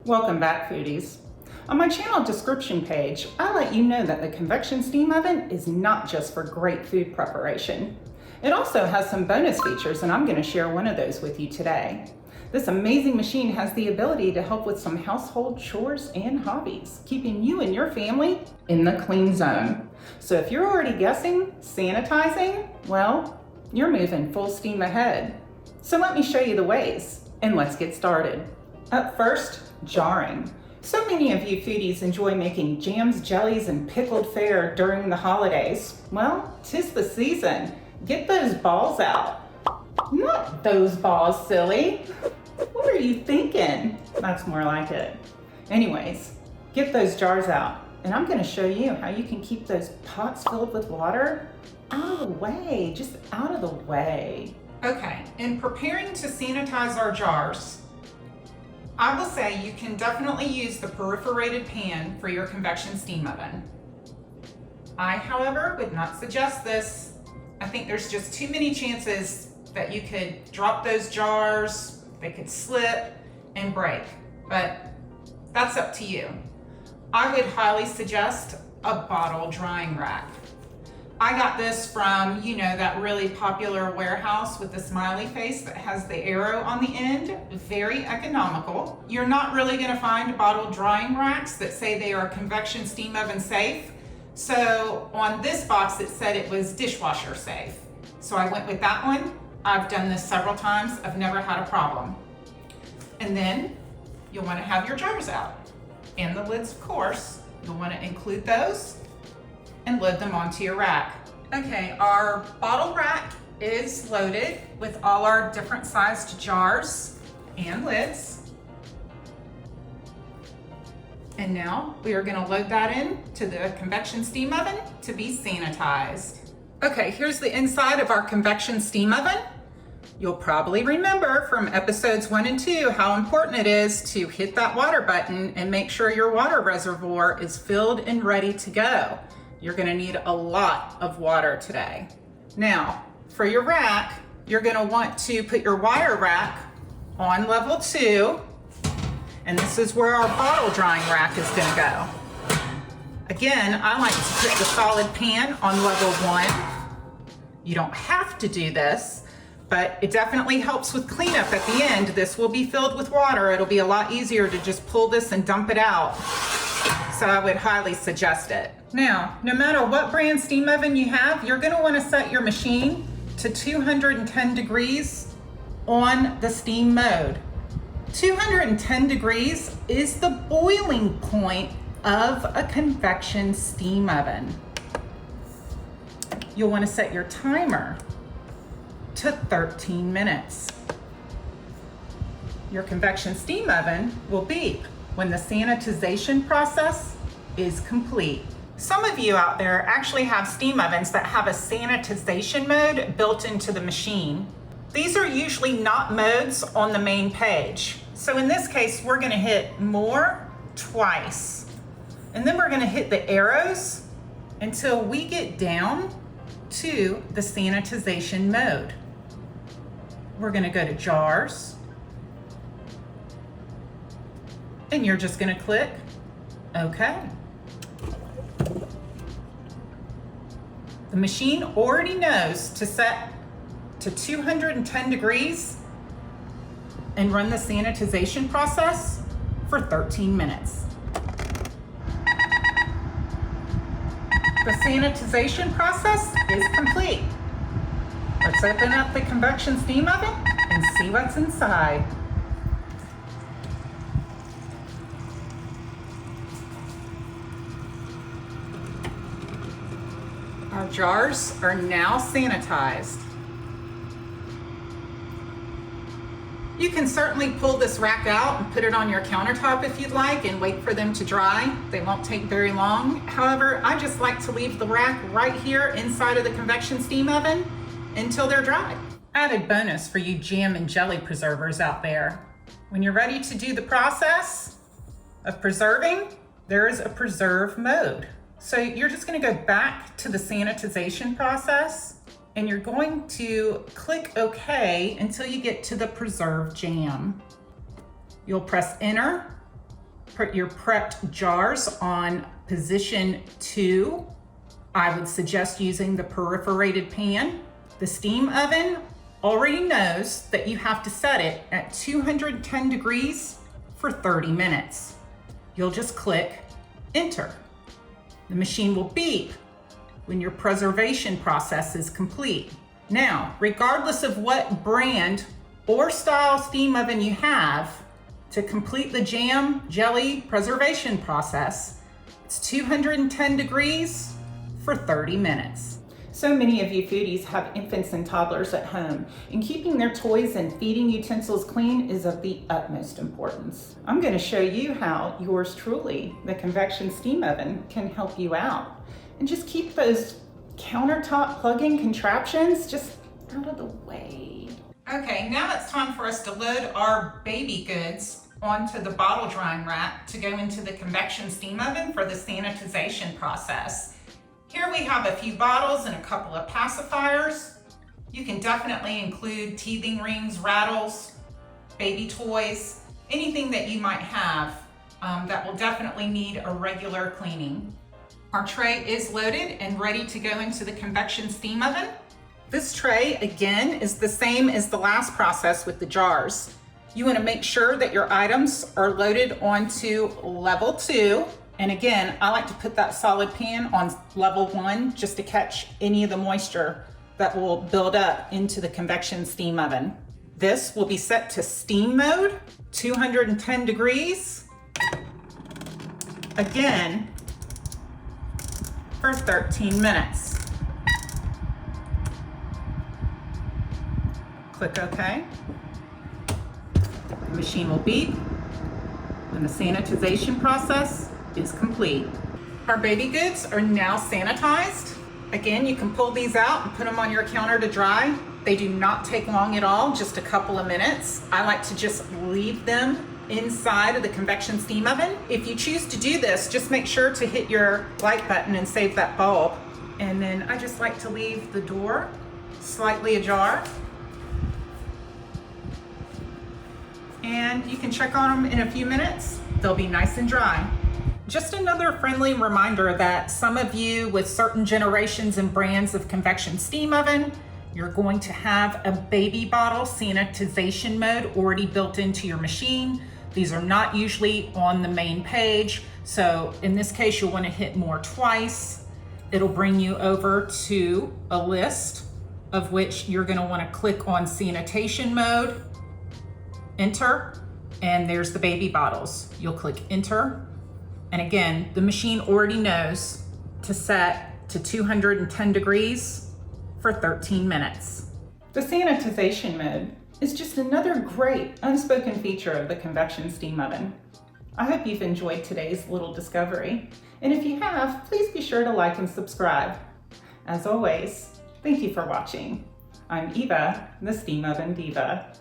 Welcome back, foodies. On my channel description page, I let you know that the convection steam oven is not just for great food preparation. It also has some bonus features, and I'm going to share one of those with you today. This amazing machine has the ability to help with some household chores and hobbies, keeping you and your family in the clean zone. So if you're already guessing sanitizing, well, you're moving full steam ahead. So let me show you the ways, and let's get started. Up first, jarring. So many of you foodies enjoy making jams, jellies, and pickled fare during the holidays. Well, 'tis the season. Get those balls out. Not those balls, silly. What are you thinking? That's more like it. Anyways, get those jars out, and I'm gonna show you how you can keep those pots filled with water out of the way, just out of the way. Okay, in preparing to sanitize our jars, I will say you can definitely use the perforated pan for your convection steam oven. I, however, would not suggest this. I think there's just too many chances that you could drop those jars, they could slip and break, but that's up to you. I would highly suggest a bottle drying rack. I got this from, that really popular warehouse with the smiley face that has the arrow on the end. Very economical. You're not really gonna find bottle drying racks that say they are convection steam oven safe. So on this box, it said it was dishwasher safe. So I went with that one. I've done this several times. I've never had a problem. And then you'll wanna have your jars out. And the lids, of course. You'll wanna include those and load them onto your rack. Okay, our bottle rack is loaded with all our different sized jars and lids. And now we are gonna load that in to the convection steam oven to be sanitized. Okay, here's the inside of our convection steam oven. You'll probably remember from episodes 1 and 2 how important it is to hit that water button and make sure your water reservoir is filled and ready to go. You're gonna need a lot of water today. Now, for your rack, you're gonna want to put your wire rack on level 2, and this is where our bottle drying rack is gonna go. Again, I like to put the solid pan on level 1. You don't have to do this, but it definitely helps with cleanup at the end. This will be filled with water. It'll be a lot easier to just pull this and dump it out. So I would highly suggest it. Now, no matter what brand steam oven you have, you're gonna wanna set your machine to 210 degrees on the steam mode. 210 degrees is the boiling point of a convection steam oven. You'll wanna set your timer to 13 minutes. Your convection steam oven will beep when the sanitization process is complete. Some of you out there actually have steam ovens that have a sanitization mode built into the machine. These are usually not modes on the main page. So in this case, we're gonna hit more twice. And then we're gonna hit the arrows until we get down to the sanitization mode. We're gonna go to jars, and you're just gonna click OK. The machine already knows to set to 210 degrees and run the sanitization process for 13 minutes. The sanitization process is complete. Let's open up the convection steam oven and see what's inside. Our jars are now sanitized. You can certainly pull this rack out and put it on your countertop if you'd like and wait for them to dry. They won't take very long. However, I just like to leave the rack right here inside of the convection steam oven until they're dry. Added bonus for you jam and jelly preservers out there. When you're ready to do the process of preserving, there is a preserve mode. So you're just gonna go back to the sanitization process and you're going to click OK until you get to the preserve jam. You'll press enter put your prepped jars on position 2. I would suggest using the perforated pan. The steam oven already knows that you have to set it at 210 degrees for 30 minutes. You'll just click enter. The machine will beep when your preservation process is complete. Now, regardless of what brand or style steam oven you have, to complete the jam jelly preservation process, it's 210 degrees for 30 minutes. So many of you foodies have infants and toddlers at home, and keeping their toys and feeding utensils clean is of the utmost importance. I'm going to show you how yours truly, the convection steam oven, can help you out. And just keep those countertop plug-in contraptions just out of the way. Okay, now it's time for us to load our baby goods onto the bottle drying rack to go into the convection steam oven for the sanitization process. Here we have a few bottles and a couple of pacifiers. You can definitely include teething rings, rattles, baby toys, anything that you might have that will definitely need a regular cleaning. Our tray is loaded and ready to go into the convection steam oven. This tray, again, is the same as the last process with the jars. You want to make sure that your items are loaded onto level 2. And again, I like to put that solid pan on level 1 just to catch any of the moisture that will build up into the convection steam oven. This will be set to steam mode, 210 degrees. Again, for 13 minutes. Click OK. The machine will beep when the sanitization process is complete. Our baby goods are now sanitized. Again, you can pull these out and put them on your counter to dry. They do not take long at all, just a couple of minutes. I like to just leave them inside of the convection steam oven. If you choose to do this, just make sure to hit your light button and save that bulb. And then I just like to leave the door slightly ajar. And you can check on them in a few minutes. They'll be nice and dry. Just another friendly reminder that some of you with certain generations and brands of convection steam oven, you're going to have a baby bottle sanitization mode already built into your machine. These are not usually on the main page. So in this case, you'll want to hit more twice. It'll bring you over to a list of which you're going to want to click on sanitation mode, enter, and there's the baby bottles. You'll click enter. And again, the machine already knows to set to 210 degrees for 13 minutes. The sanitization mode is just another great unspoken feature of the convection steam oven. I hope you've enjoyed today's little discovery. And if you have, please be sure to like and subscribe. As always, thank you for watching. I'm Eva, the Steam Oven Diva.